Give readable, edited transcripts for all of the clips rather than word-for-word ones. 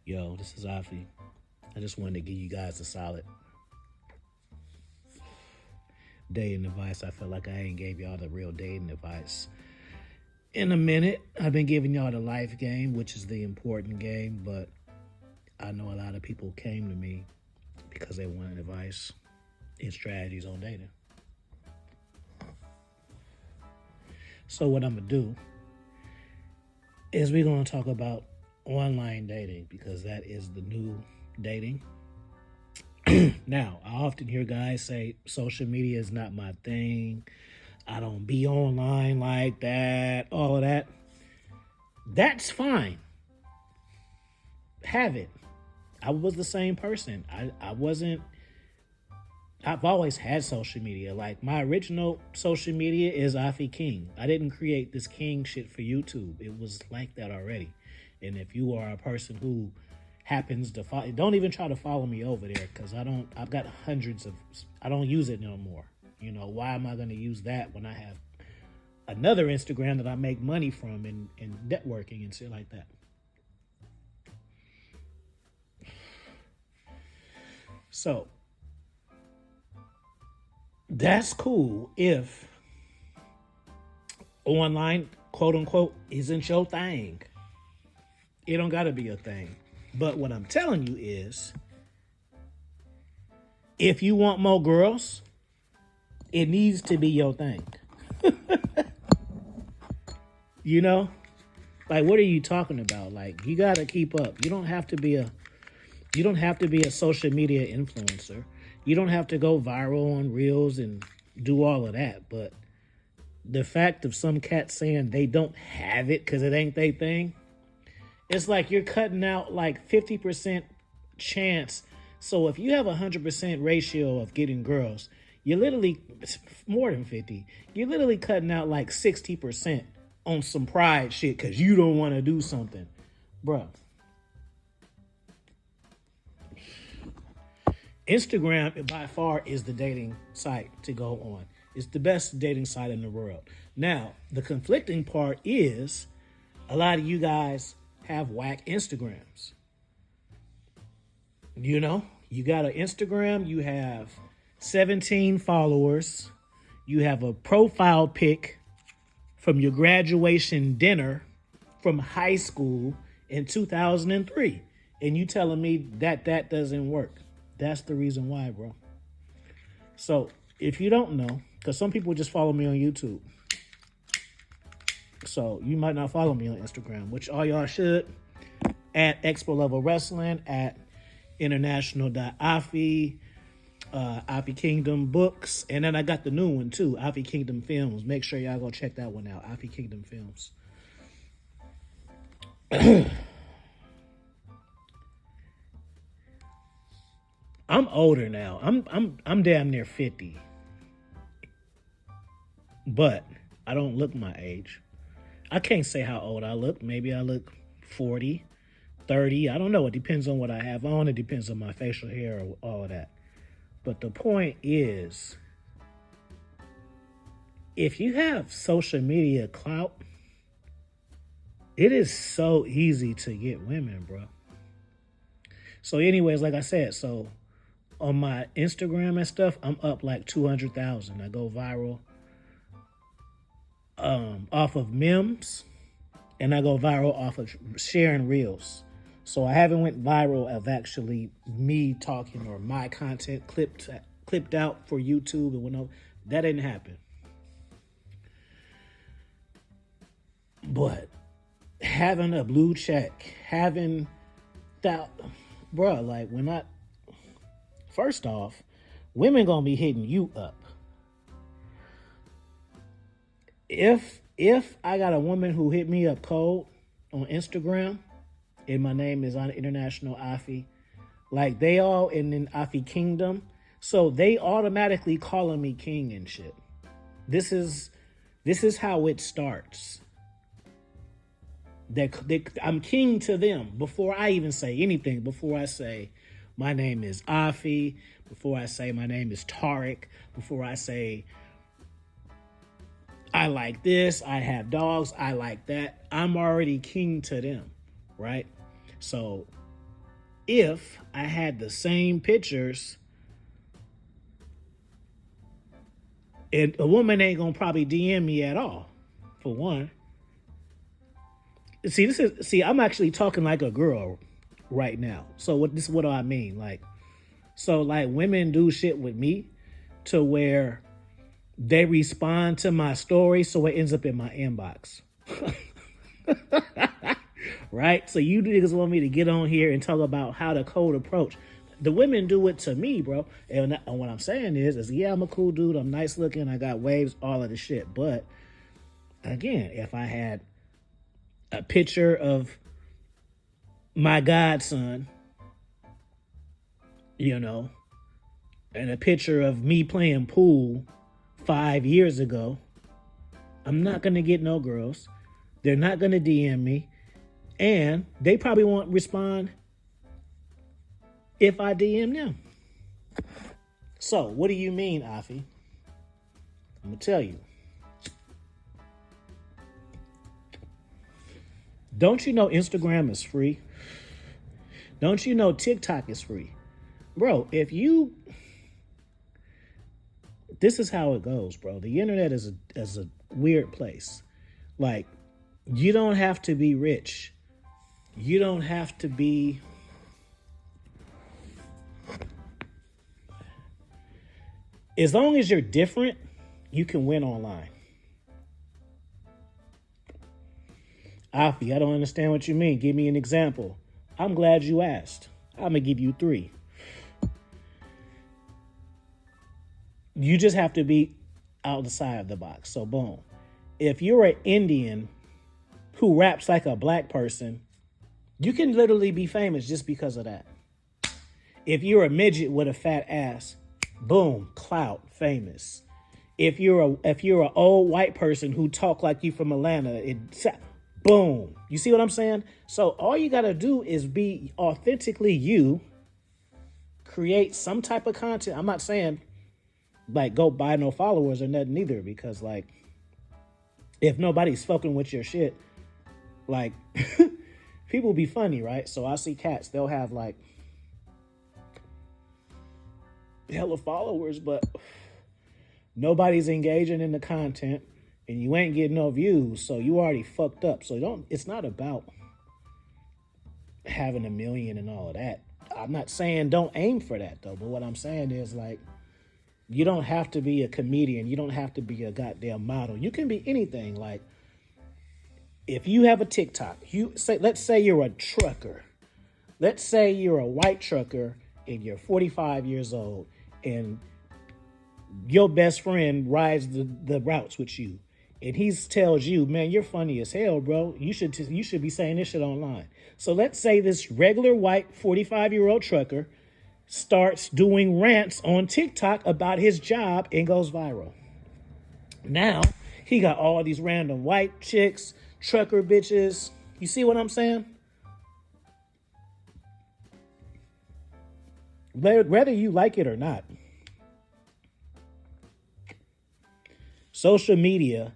Yo, this is Afi. I just wanted to give you guys a solid dating advice. I feel like I ain't gave y'all the real dating advice in a minute. I've been giving y'all the life game, which is the important game, but I know a lot of people came to me because they wanted advice and strategies on dating. So what I'm going to do is we're going to talk about online dating because that is the new dating. Now, I often hear guys say social media is not my thing. I don't be online like that, all of that. That's fine. Have it. I was the same person. I've always had social media. Like my original social media is Afi King. I didn't create this King shit for YouTube. It was like that already. And if you are a person who happens to follow, don't even try to follow me over there because I've got hundreds of, I don't use it no more. You know, why am I going to use that when I have another Instagram that I make money from and networking and shit like that? So that's cool if online, quote unquote, isn't your thing. It don't gotta be a thing. But what I'm telling you is, if you want more girls, it needs to be your thing. You know? Like, what are you talking about? Like, you gotta keep up. You don't have to be a social media influencer. You don't have to go viral on Reels and do all of that. But the fact of some cats saying they don't have it because it ain't their thing, it's like you're cutting out like 50% chance. So if you have 100% ratio of getting girls, you're literally, it's more than 50. You're literally cutting out like 60% on some pride shit because you don't want to do something. Bruh. Instagram, by far, is the dating site to go on. It's the best dating site in the world. Now, the conflicting part is a lot of you guys have whack Instagrams. You know, you got an Instagram, you have 17 followers, you have a profile pic from your graduation dinner from high school in 2003, and you telling me that that doesn't work. That's the reason why, bro. So if you don't know, because some people just follow me on YouTube, so you might not follow me on Instagram, which all y'all should. At Expo Level Wrestling, at international.afi, Afi Kingdom Books, and then I got the new one too, Afi Kingdom Films. Make sure y'all go check that one out, Afi Kingdom Films. I'm older now. I'm damn near 50. But I don't look my age. I can't say how old I look. Maybe I look 40, 30. I don't know. It depends on what I have on. It depends on my facial hair or all of that. But the point is, if you have social media clout, it is so easy to get women, bro. So anyways, like I said, so on my Instagram and stuff, I'm up like 200,000. I go viral off of memes, and I go viral off of sharing reels. So I haven't went viral of actually me talking or my content clipped out for YouTube and whatnot. That didn't happen. But having a blue check, having that, bruh, like when I, first off, women gonna be hitting you up. If I got a woman who hit me up cold on Instagram, and my name is on International Afi, like they all in Afi Kingdom, so they automatically calling me king and shit. This is how it starts. I'm king to them before I even say anything. Before I say my name is Afi, before I say my name is Tariq, before I say I like this, I have dogs, I like that, I'm already king to them, right? So if I had the same pictures, and a woman ain't gonna probably DM me at all, for one. See, I'm actually talking like a girl right now. So what do I mean? Like women do shit with me to where they respond to my story, so it ends up in my inbox. Right? So you niggas want me to get on here and talk about how to cold approach. The women do it to me, bro. And what I'm saying is yeah, I'm a cool dude. I'm nice looking. I got waves, all of the shit. But again, if I had a picture of my godson, and a picture of me playing pool 5 years ago, I'm not going to get no girls. They're not going to DM me. And they probably won't respond if I DM them. So, what do you mean, Afi? I'm going to tell you. Don't you know Instagram is free? Don't you know TikTok is free? Bro, this is how it goes, bro. The internet is a weird place. Like, you don't have to be rich. You don't have to be... As long as you're different, you can win online. Afi, I don't understand what you mean. Give me an example. I'm glad you asked. I'm going to give you 3. You just have to be outside of the box. So, boom. If you're an Indian who raps like a black person, you can literally be famous just because of that. If you're a midget with a fat ass, boom, clout, famous. If you're an old white person who talk like you from Atlanta, boom. You see what I'm saying? So all you got to do is be authentically you, create some type of content. I'm not saying like go buy no followers or nothing either, because like if nobody's fucking with your shit, like people be funny, right? So I see cats, they'll have like hella followers, but nobody's engaging in the content and you ain't getting no views, so you already fucked up. So it's not about having a million and all of that. I'm not saying don't aim for that though, but what I'm saying is like, you don't have to be a comedian. You don't have to be a goddamn model. You can be anything. Like, if you have a TikTok, let's say you're a trucker. Let's say you're a white trucker and you're 45 years old and your best friend rides the routes with you. And he tells you, man, you're funny as hell, bro. You should be saying this shit online. So let's say this regular white 45-year-old trucker starts doing rants on TikTok about his job and goes viral. Now, he got all these random white chicks, trucker bitches. You see what I'm saying? Whether you like it or not, social media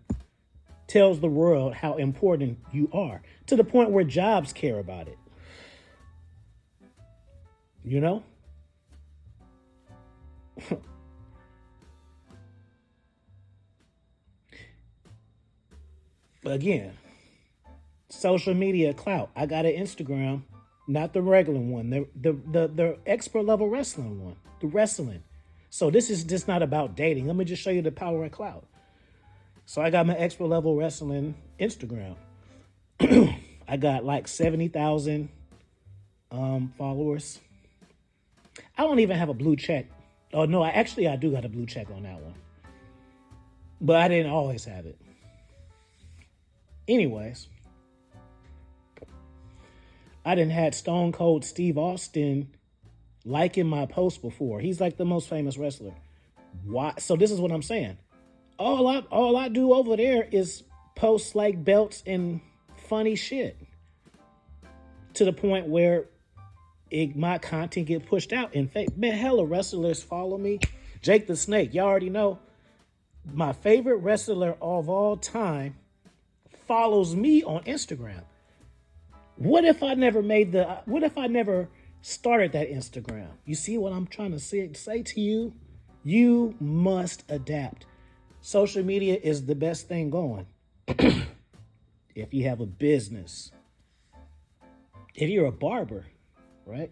tells the world how important you are, to the point where jobs care about it. You know? But again, social media clout. I got an Instagram, not the regular one, the expert level wrestling one, the wrestling. So this is just not about dating. Let me just show you the power of clout. So I got my expert level wrestling Instagram. I got like 70,000 followers. I don't even have a blue check. Oh no, I do got a blue check on that one. But I didn't always have it. Anyways, I done had Stone Cold Steve Austin liking my post before. He's like the most famous wrestler. Why? So this is what I'm saying. All I do over there is post like belts and funny shit, to the point where my content get pushed out. In fact, man, hella wrestlers follow me. Jake the Snake, y'all already know. My favorite wrestler of all time follows me on Instagram. What if I never started that Instagram. You see what I'm trying to say to you? You must adapt. Social media is the best thing going. If you have a business, if you're a barber, right?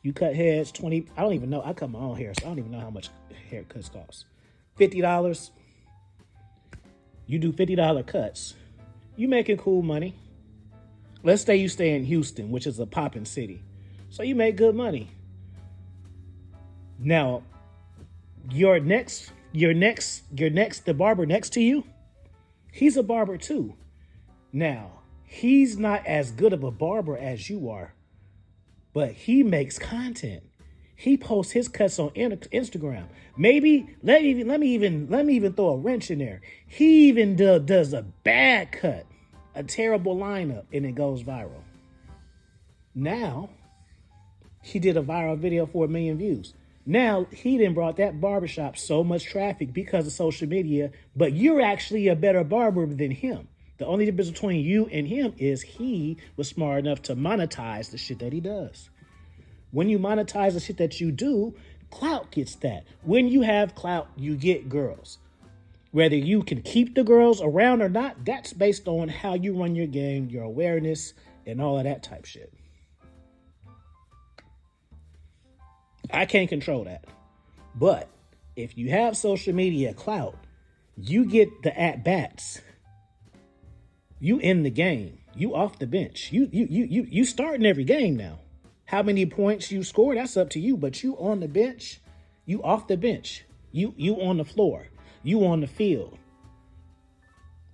You cut heads, 20, I don't even know. I cut my own hair, so I don't even know how much haircuts cost. $50. You do $50 cuts. You making cool money. Let's say you stay in Houston, which is a popping city. So you make good money. Now, the barber next to you, he's a barber too. Now, he's not as good of a barber as you are, but he makes content. He posts his cuts on Instagram. Maybe let me even throw a wrench in there. He even does a bad cut, a terrible lineup, and it goes viral. Now, he did a viral video for 1 million views. Now, he done brought that barbershop so much traffic because of social media, but you're actually a better barber than him. The only difference between you and him is he was smart enough to monetize the shit that he does. When you monetize the shit that you do, clout gets that. When you have clout, you get girls. Whether you can keep the girls around or not, that's based on how you run your game, your awareness, and all of that type shit. I can't control that. But if you have social media clout, you get the at-bats. You in the game. You off the bench. You starting every game now. How many points you score, that's up to you. But you on the bench, you off the bench. You on the floor. You on the field.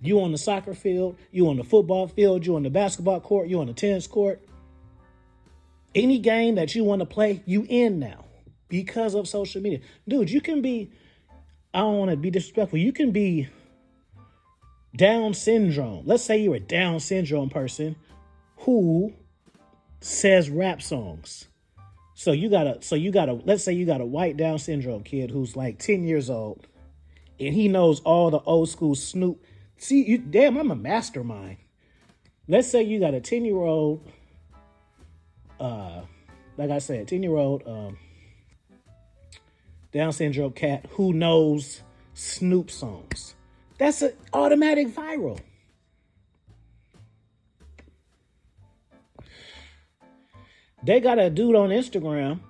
You on the soccer field. You on the football field. You on the basketball court. You on the tennis court. Any game that you want to play, you in now because of social media. Dude, you can be, I don't want to be disrespectful. You can be Down syndrome. Let's say you're a Down syndrome person who says rap songs. So you got a, let's say you got a white Down syndrome kid who's like 10 years old and he knows all the old school Snoop. See, damn, I'm a mastermind. Let's say you got a 10-year-old, like I said, 10-year-old Down syndrome cat who knows Snoop songs. That's an automatic viral. They got a dude on Instagram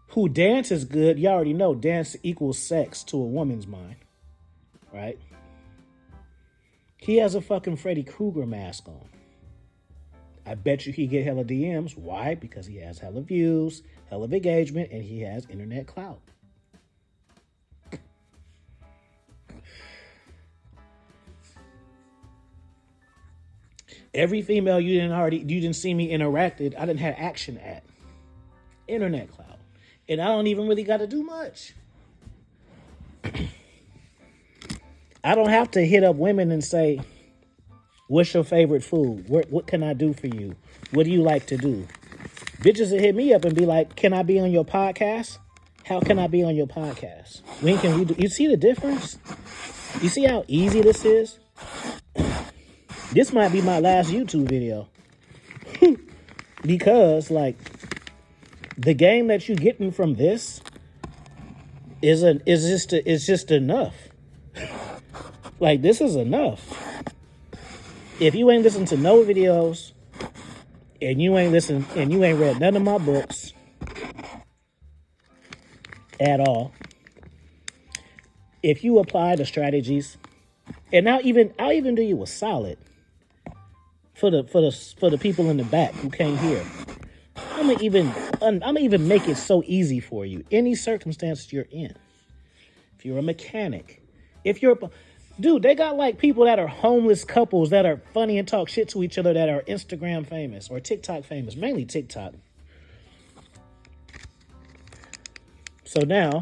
who dances good. You already know dance equals sex to a woman's mind, right? He has a fucking Freddy Krueger mask on. I bet you he get hella DMs. Why? Because he has hella views, hella engagement, and he has internet clout. Every female you didn't see me interacted, I didn't have action at. Internet clout. And I don't even really got to do much. I don't have to hit up women and say, what's your favorite food? What can I do for you? What do you like to do? Bitches will hit me up and be like, can I be on your podcast? How can I be on your podcast? When can we do? You see the difference? You see how easy this is? This might be my last YouTube video. Because, like, the game that you're getting from this is just enough. Like, this is enough. If you ain't listened to no videos, and you ain't read none of my books at all, if you apply the strategies, and I'll even do you a solid. For the people in the back who can't hear, I'm gonna even make it so easy for you. Any circumstance you're in, if you're a mechanic, dude, they got like people that are homeless couples that are funny and talk shit to each other that are Instagram famous or TikTok famous, mainly TikTok. So now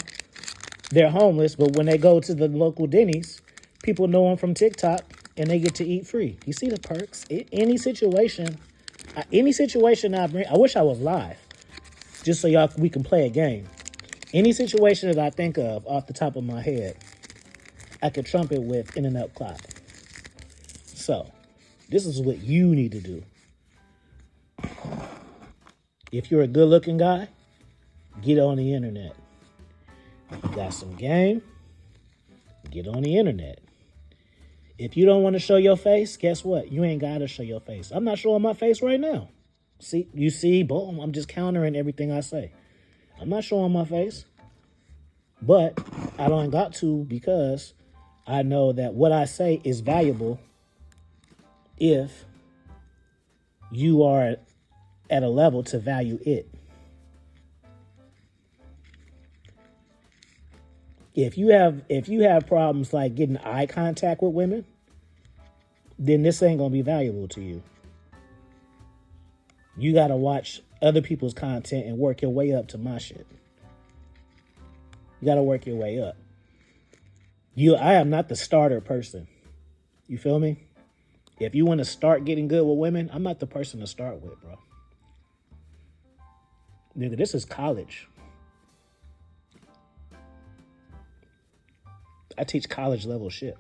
they're homeless, but when they go to the local Denny's, people know them from TikTok. And they get to eat free. You see the perks? Any situation I bring, I wish I was live, just so we can play a game. Any situation that I think of off the top of my head, I could trump it with internet clout. So, this is what you need to do. If you're a good looking guy, get on the internet. If you got some game, get on the internet. If you don't want to show your face, guess what? You ain't got to show your face. I'm not showing my face right now. See, boom, I'm just countering everything I say. I'm not showing my face. But I don't got to, because I know that what I say is valuable if you are at a level to value it. If you have problems like getting eye contact with women, then this ain't gonna be valuable to you. You gotta watch other people's content and work your way up to my shit. You gotta work your way up. I am not the starter person. You feel me? If you want to start getting good with women, I'm not the person to start with, bro. Nigga, this is college. I teach college level shit.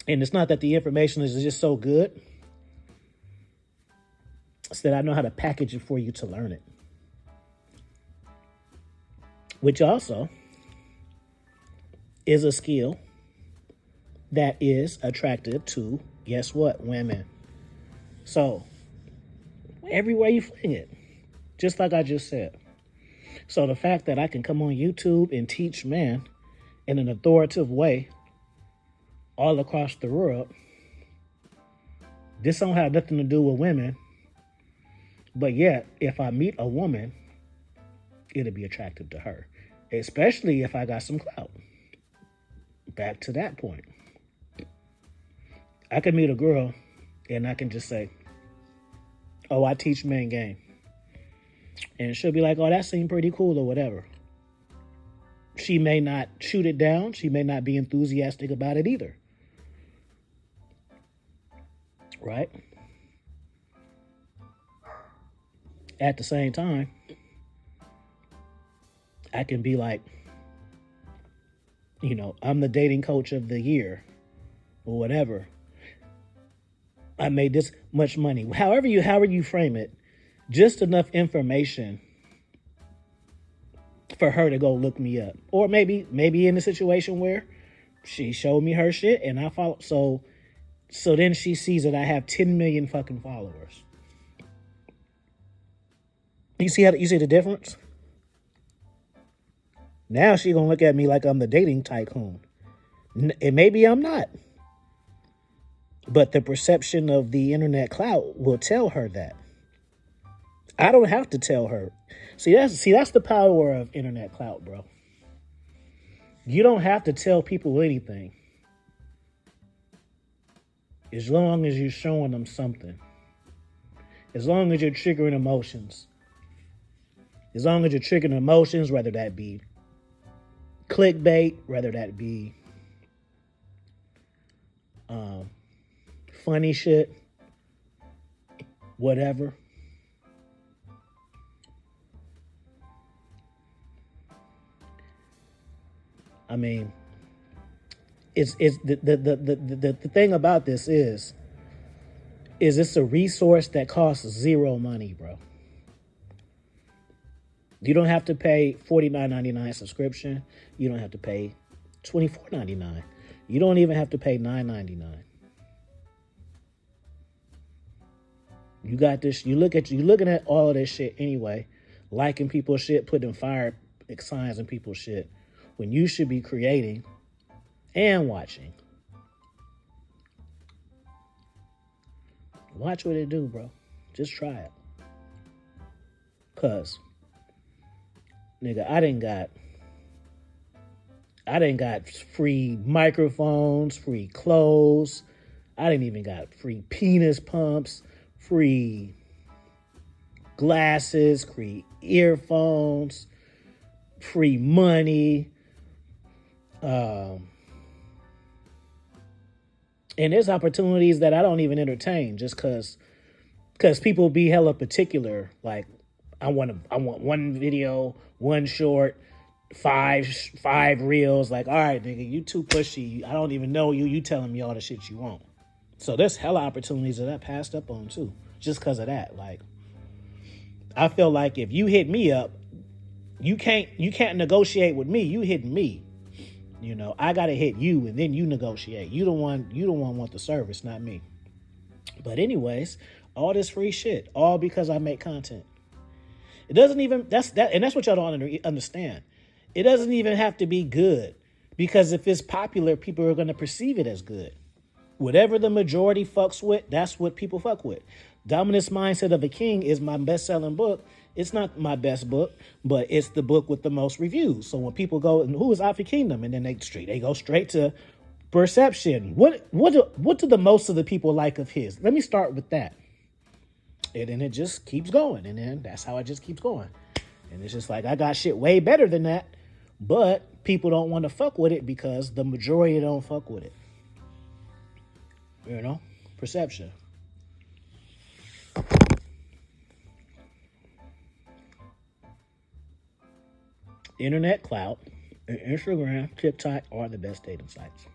And it's not that the information is just so good. It's that I know how to package it for you to learn it. Which also is a skill that is attractive to, guess what, women. So, everywhere you fling it, just like I just said. So the fact that I can come on YouTube and teach men in an authoritative way all across the world, this don't have nothing to do with women. But yet, if I meet a woman, it'll be attractive to her, especially if I got some clout. Back to that point. I can meet a girl and I can just say, oh, I teach men game. And she'll be like, oh, that seemed pretty cool or whatever. She may not shoot it down. She may not be enthusiastic about it either. Right? At the same time, I can be like, I'm the dating coach of the year or whatever. I made this much money. However you frame it, just enough information for her to go look me up. Or maybe in a situation where she showed me her shit and I follow. So then she sees that I have 10 million fucking followers. You see the difference? Now she gonna look at me like I'm the dating tycoon. And maybe I'm not. But the perception of the internet clout will tell her that. I don't have to tell her. See, that's the power of internet clout, bro. You don't have to tell people anything. As long as you're showing them something. As long as you're triggering emotions. As long as you're triggering emotions, whether that be clickbait, whether that be funny shit, whatever. I mean, it's the thing about this is it's a resource that costs zero money, bro. You don't have to pay $49.99 subscription. You don't have to pay $24.99. You don't even have to pay $9.99. You got this. You're looking at all of this shit anyway, liking people's shit, putting fire signs in people's shit, when you should be creating and watching. Watch what it do, bro. Just try it. Cause, nigga, I didn't got free microphones, free clothes. I didn't even got free penis pumps, free glasses, free earphones, free money. And there's opportunities that I don't even entertain just cause people be hella particular. Like, I want one video, one short, five reels. Like, all right, nigga, you too pushy. I don't even know you. You telling me all the shit you want. So there's hella opportunities that I passed up on too, just because of that. Like, I feel like if you hit me up, you can't negotiate with me. You hit me. You know, I gotta hit you and then you negotiate. You the one want the service, not me. But anyways, all this free shit, all because I make content. It doesn't even and that's what y'all don't understand. It doesn't even have to be good, because if it's popular, people are gonna perceive it as good. Whatever the majority fucks with, that's what people fuck with. Dominance Mindset of a King is my best-selling book. It's not my best book, but it's the book with the most reviews. So when people go, and who is Alpha Kingdom? And then they go straight to Perception. What do the most of the people like of his? Let me start with that. And then it just keeps going. And then that's how it just keeps going. And it's just like, I got shit way better than that, but people don't want to fuck with it because the majority don't fuck with it. You know? Perception. Internet clout and Instagram, TikTok are the best dating sites.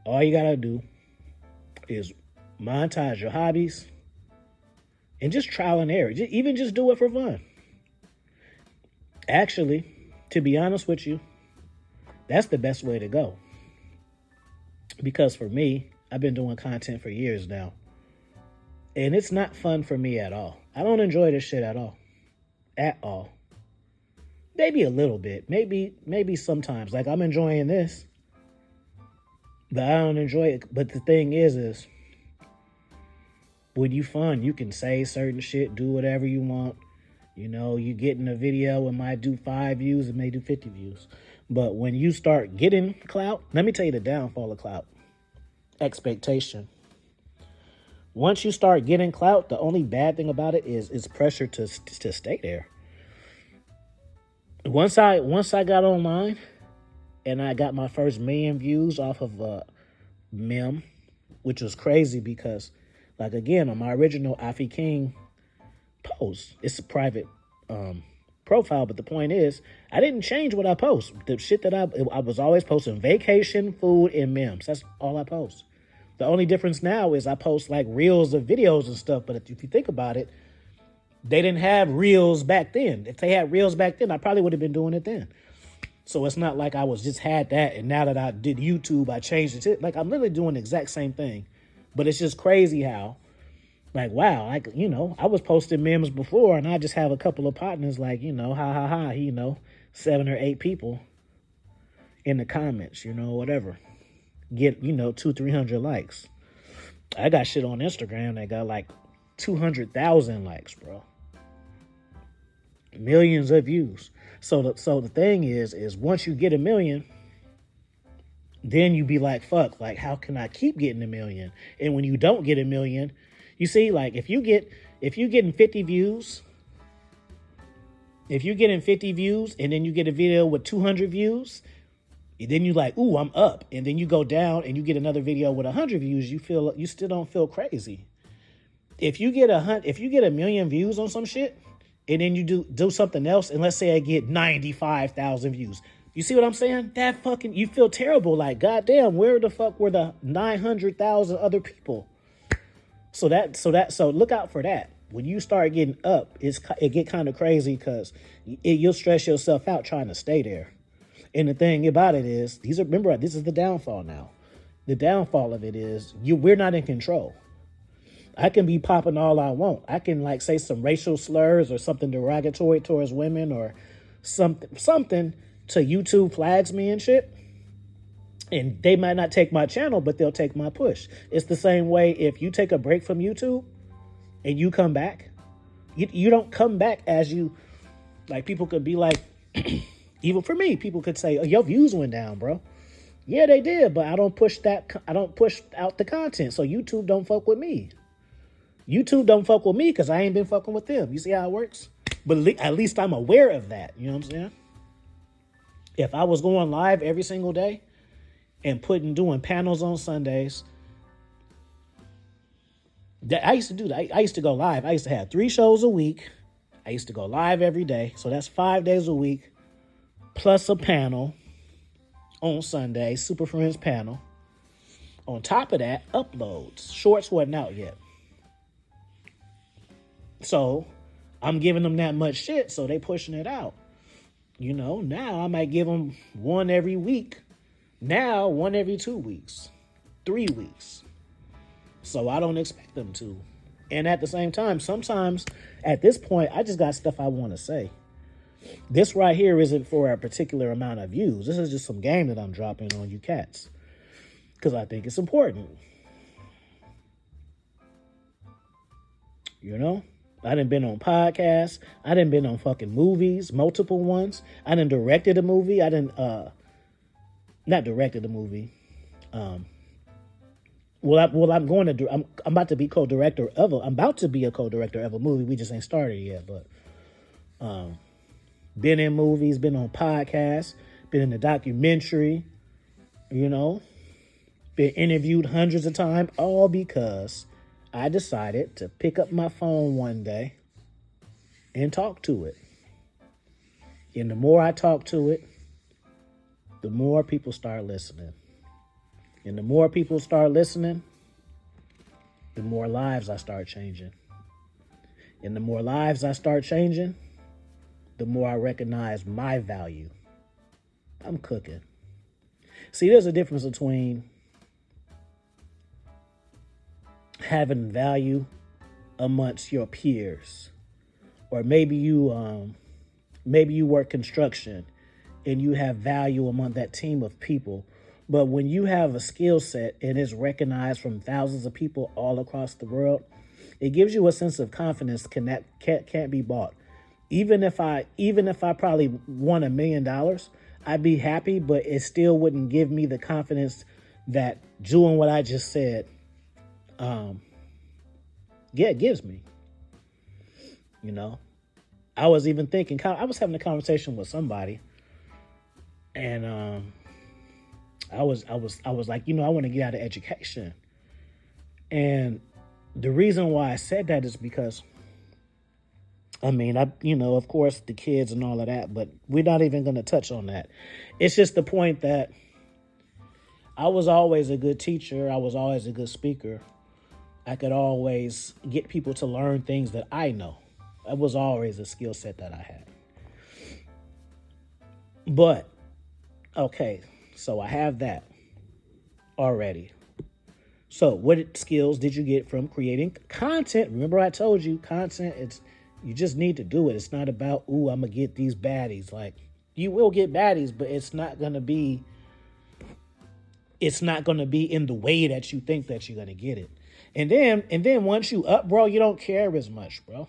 All you gotta do is monetize your hobbies and just trial and error. Even just do it for fun. Actually, to be honest with you, that's the best way to go. Because for me, I've been doing content for years now. And it's not fun for me at all. I don't enjoy this shit at all. At all. Maybe a little bit. Maybe sometimes. Like, I'm enjoying this. But I don't enjoy it. But the thing is when you fun, you can say certain shit, do whatever you want. You know, you get in a video, it might do 5 views, it may do 50 views. But when you start getting clout, let me tell you the downfall of clout. Expectation. Once you start getting clout, the only bad thing about it is pressure to stay there. Once I got online and I got my first 1,000,000 views off of Mem, which was crazy because, like, again, on my original Afi King post, it's a private profile, but the point is, I didn't change what I post. The shit that I was always posting vacation, food, and memes. That's all I post. The only difference now is I post like reels of videos and stuff. But if you think about it, they didn't have reels back then. If they had reels back then, I probably would have been doing it then. So it's not like I was just had that, and now that I did YouTube, I changed it to, like, I'm literally doing the exact same thing. But it's just crazy how, like, wow, like, you know, I was posting memes before, and I just have a couple of partners, like, you know, ha ha ha, you know, 7 or 8 people in the comments, you know, whatever. Get, you know, 200-300 likes. I got shit on Instagram that got like 200,000 likes, bro. Millions of views. So the thing is once you get 1,000,000, then you be like, fuck, like, how can I keep getting 1,000,000? And when you don't get 1,000,000, you see, like, if you getting 50 views, and then you get a video with 200 views, then you like, ooh, I'm up. And then you go down and you get another video with 100 views, you still don't feel crazy. If you get 1,000,000 views on some shit, and then you do something else, and let's say I get 95,000 views. You see what I'm saying? That fucking, you feel terrible. Like, goddamn, where the fuck were the 900,000 other people? So look out for that. When you start getting up, it get kind of crazy because you'll stress yourself out trying to stay there. And the thing about it is, remember, this is the downfall now. The downfall of it is we're not in control. I can be popping all I want. I can, like, say some racial slurs or something derogatory towards women or something to YouTube flags me and shit. And they might not take my channel, but they'll take my push. It's the same way if you take a break from YouTube and you come back. You don't come back as you, like, people could be like, even for me, people could say, oh, your views went down, bro. Yeah, they did, but I don't push out the content, so YouTube don't fuck with me. YouTube don't fuck with me because I ain't been fucking with them. You see how it works? But at least I'm aware of that. You know what I'm saying? If I was going live every single day and doing panels on Sundays, I used to do that. I used to go live. I used to have 3 shows a week. I used to go live every day. So that's 5 days a week plus a panel on Sunday, Super Friends panel. On top of that, uploads. Shorts wasn't out yet. So I'm giving them that much shit, so they pushing it out. Now I might give them one every week. Now, one every 2 weeks, 3 weeks. So I don't expect them to. And at the same time, sometimes at this point, I just got stuff I want to say. This right here isn't for a particular amount of views. This is just some game that I'm dropping on you cats. Because I think it's important. I done been on podcasts. I done been on fucking movies, multiple ones. I done directed a movie. I done, not directed a movie. I'm going to do, I'm about to be co-director of I'm about to be a co-director of a movie. We just ain't started yet, but, been in movies, been on podcasts, been in a documentary, been interviewed hundreds of times, all because I decided to pick up my phone one day and talk to it. And the more I talk to it, the more people start listening. And the more people start listening, the more lives I start changing. And the more lives I start changing, the more I recognize my value. I'm cooking. See, there's a difference between having value amongst your peers, or maybe you work construction and you have value among that team of people. But when you have a skill set and it's recognized from thousands of people all across the world, it gives you a sense of confidence that can't be bought. Even if I probably won $1 million, I'd be happy, but it still wouldn't give me the confidence that doing what I just said, it gives me. I was even thinking, I was having a conversation with somebody, and I was like, I want to get out of education. And the reason why I said that is because, of course, the kids and all of that, but we're not even going to touch on that. It's just the point that I was always a good teacher. I was always a good speaker. I could always get people to learn things that I know. That was always a skill set that I had. But, okay, so I have that already. So what skills did you get from creating content? Remember I told you, content, you just need to do it. It's not about, I'm going to get these baddies. Like, you will get baddies, but it's not going to be in the way that you think that you're going to get it. And then once you up, bro, you don't care as much, bro.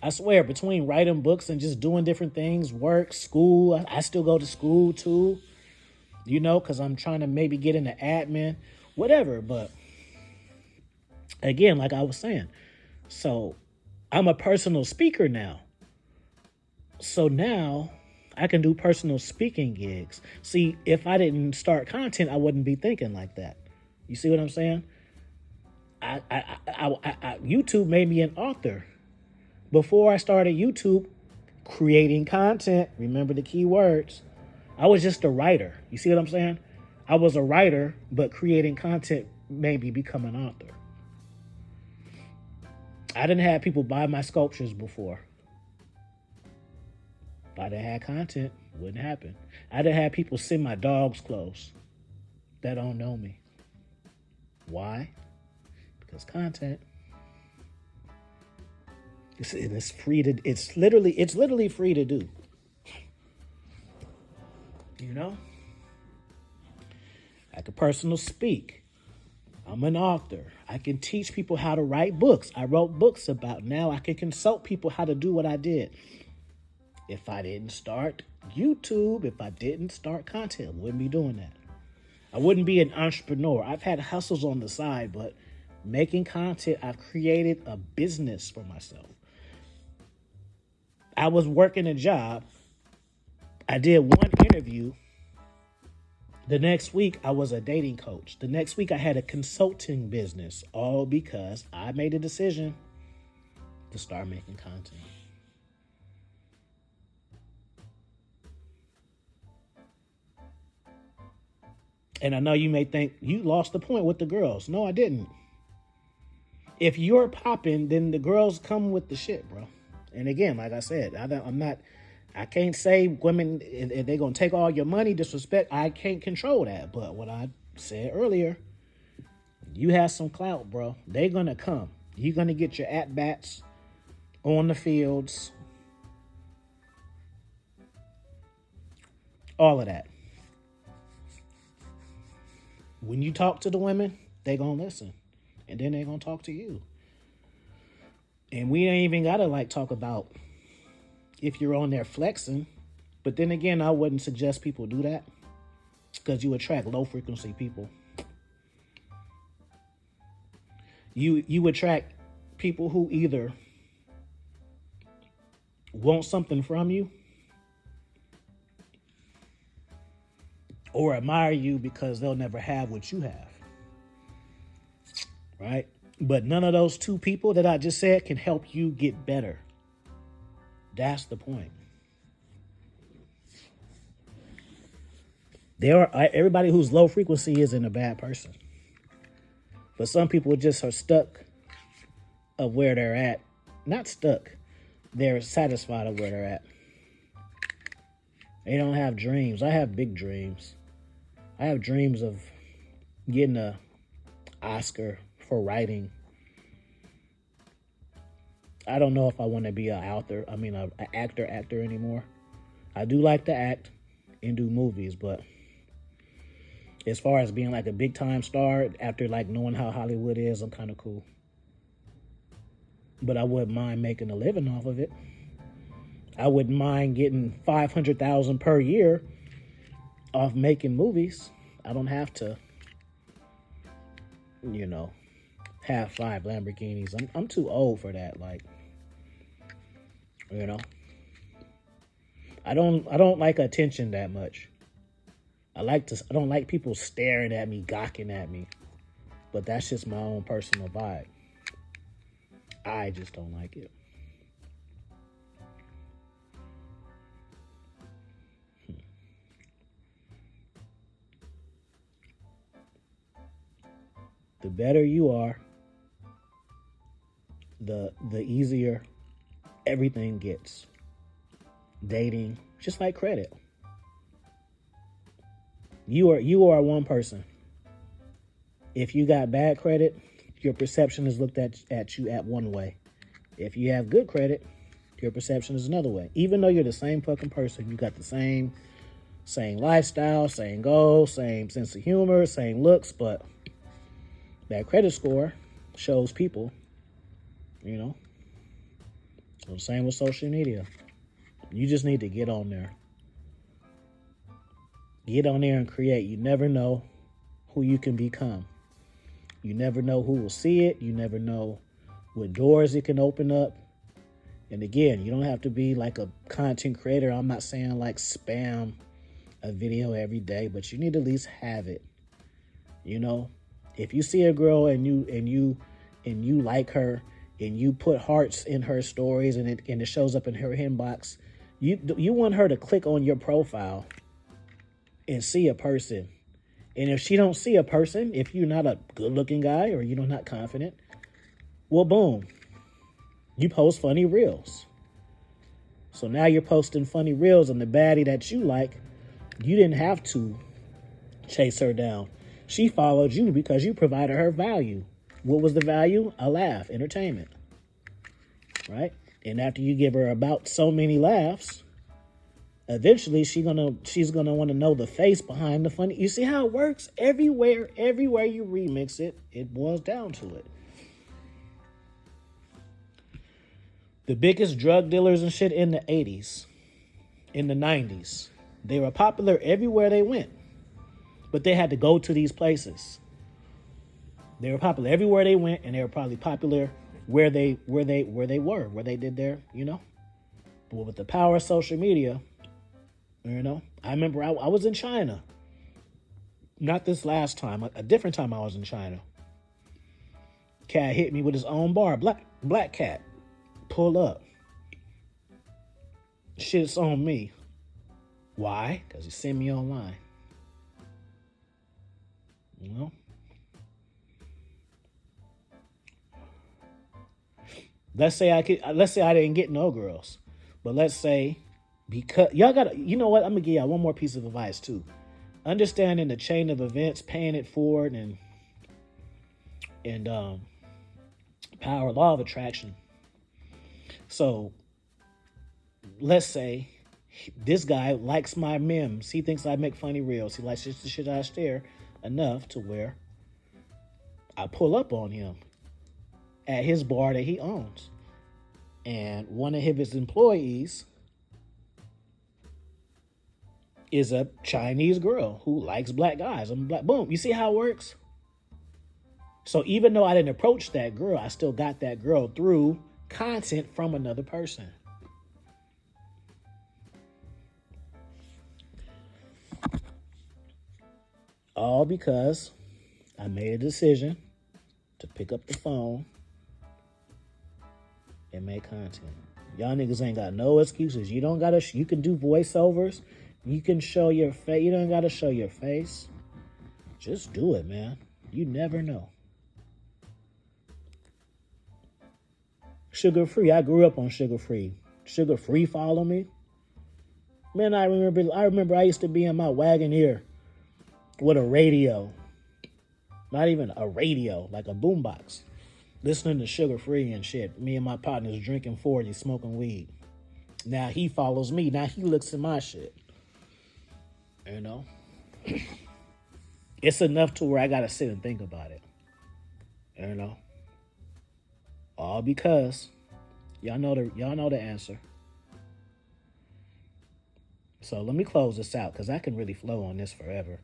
I swear, between writing books and just doing different things, work, school, I still go to school too, because I'm trying to maybe get into admin, whatever. But again, like I was saying, so I'm a personal speaker now. So now I can do personal speaking gigs. See, if I didn't start content, I wouldn't be thinking like that. You see what I'm saying? YouTube made me an author. Before I started YouTube, creating content, remember the key words, I was just a writer. You see what I'm saying? I was a writer, but creating content made me become an author. I didn't have people buy my sculptures before. If I didn't have content, it wouldn't happen. I didn't have people send my dogs clothes that don't know me. Why? Because content. It's free to. It's literally free to do. I can personal speak. I'm an author. I can teach people how to write books. I wrote books about. Now I can consult people how to do what I did. If I didn't start YouTube, if I didn't start content, I wouldn't be doing that. I wouldn't be an entrepreneur. I've had hustles on the side, but making content, I've created a business for myself. I was working a job. I did one interview. The next week, I was a dating coach. The next week, I had a consulting business, all because I made a decision to start making content. And I know you may think you lost the point with the girls. No, I didn't. If you're popping, then the girls come with the shit, bro. And again, like I said, I can't say women, if they're going to take all your money, disrespect, I can't control that. But what I said earlier, you have some clout, bro. They're going to come. You're going to get your at-bats on the fields. All of that. When you talk to the women, they're going to listen. And then they're going to talk to you. And we ain't even got to like talk about if you're on there flexing. But then again, I wouldn't suggest people do that because you attract low frequency people. You attract people who either want something from you or admire you because they'll never have what you have. Right? But none of those two people that I just said can help you get better. That's the point. Everybody who's low frequency isn't a bad person. But some people just are stuck of where they're at. Not stuck. They're satisfied of where they're at. They don't have dreams. I have big dreams. I have dreams of getting an Oscar for writing. I don't know if I want to be an actor anymore. I do like to act and do movies, but as far as being like a big time star, after like knowing how Hollywood is, I'm kind of cool. But I wouldn't mind making a living off of it. I wouldn't mind getting $500,000 per year off making movies. I don't have to, have 5 Lamborghinis. I'm too old for that. Like, I don't like attention that much. I don't like people staring at me, gawking at me. But that's just my own personal vibe. I just don't like it. The better you are, the easier everything gets. Dating, just like credit. You are one person. If you got bad credit, your perception is looked at you at one way. If you have good credit, your perception is another way. Even though you're the same fucking person, you got the same lifestyle, same goals, same sense of humor, same looks, but that credit score shows people, So the same with social media. You just need to get on there. Get on there and create. You never know who you can become. You never know who will see it. You never know what doors it can open up. And again, you don't have to be like a content creator. I'm not saying like spam a video every day, but you need to at least have it. If you see a girl and you like her and you put hearts in her stories and it shows up in her inbox, you want her to click on your profile and see a person. And if she don't see a person, if you're not a good-looking guy or you're not confident, well, boom, you post funny reels. So now you're posting funny reels and the baddie that you like, you didn't have to chase her down. She followed you because you provided her value. What was the value? A laugh, entertainment, right? And after you give her about so many laughs, eventually she's gonna want to know the face behind the funny. You see how it works? Everywhere you remix it, it boils down to it. The biggest drug dealers and shit in the 80s, in the 90s, they were popular everywhere they went. But they had to go to these places. They were popular everywhere they went, and they were probably popular where they did their, But with the power of social media, I remember I was in China. Not this last time, a different time I was in China. Cat hit me with his own bar, black cat. Pull up. Shit's on me. Why? Because he sent me online. You know? Let's say I didn't get no girls. But let's say, because y'all gotta, you know what? I'm gonna give y'all one more piece of advice too. Understanding the chain of events, paying it forward, and power law of attraction. So let's say this guy likes my memes. He thinks I make funny reels. He likes just the shit I share enough to where I pull up on him at his bar that he owns. And one of his employees is a Chinese girl who likes black guys. I'm like, boom. You see how it works? So even though I didn't approach that girl, I still got that girl through content from another person. All because I made a decision to pick up the phone and make content. Y'all niggas ain't got no excuses. You don't gotta. You can do voiceovers. You can show your face. You don't gotta show your face. Just do it, man. You never know. Sugar Free. I grew up on Sugar Free. Sugar Free follow me. Man, I remember I used to be in my Wagoneer with a radio. Not even a radio, like a boombox. Listening to Sugar Free and shit. Me and my partners drinking 40, smoking weed. Now he follows me. Now he looks at my shit. You know? It's enough to where I gotta sit and think about it. You know? All because y'all know the answer. So let me close this out because I can really flow on this forever.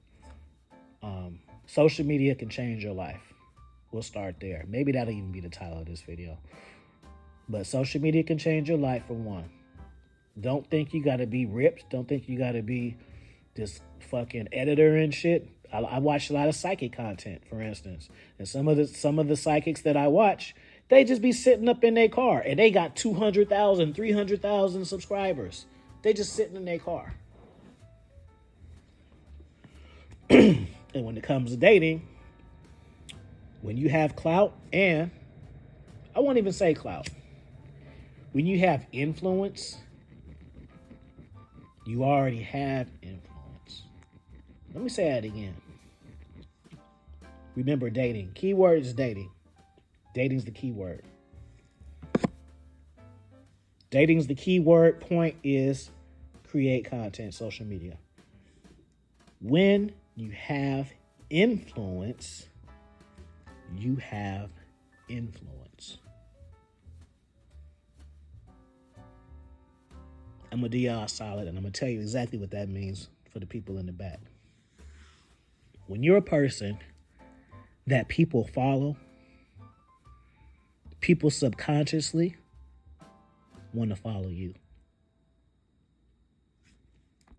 Social media can change your life. We'll start there. Maybe that'll even be the title of this video. But social media can change your life for one. Don't think you gotta be ripped. Don't think you gotta be this fucking editor and shit. I watch a lot of psychic content, for instance. And some of the psychics that I watch, they just be sitting up in their car and they got 200,000, 300,000 subscribers. They just sitting in their car. And when it comes to dating, when you have clout, and I won't even say clout, when you have influence, you already have influence. Let me say that again. Remember dating. Keyword is dating. Dating's the key word. Dating's the key word. Point is create content, social media. When you have influence, you have influence. I'm going to do y'all solid, and I'm going to tell you exactly what that means for the people in the back. When you're a person that people follow, people subconsciously want to follow you.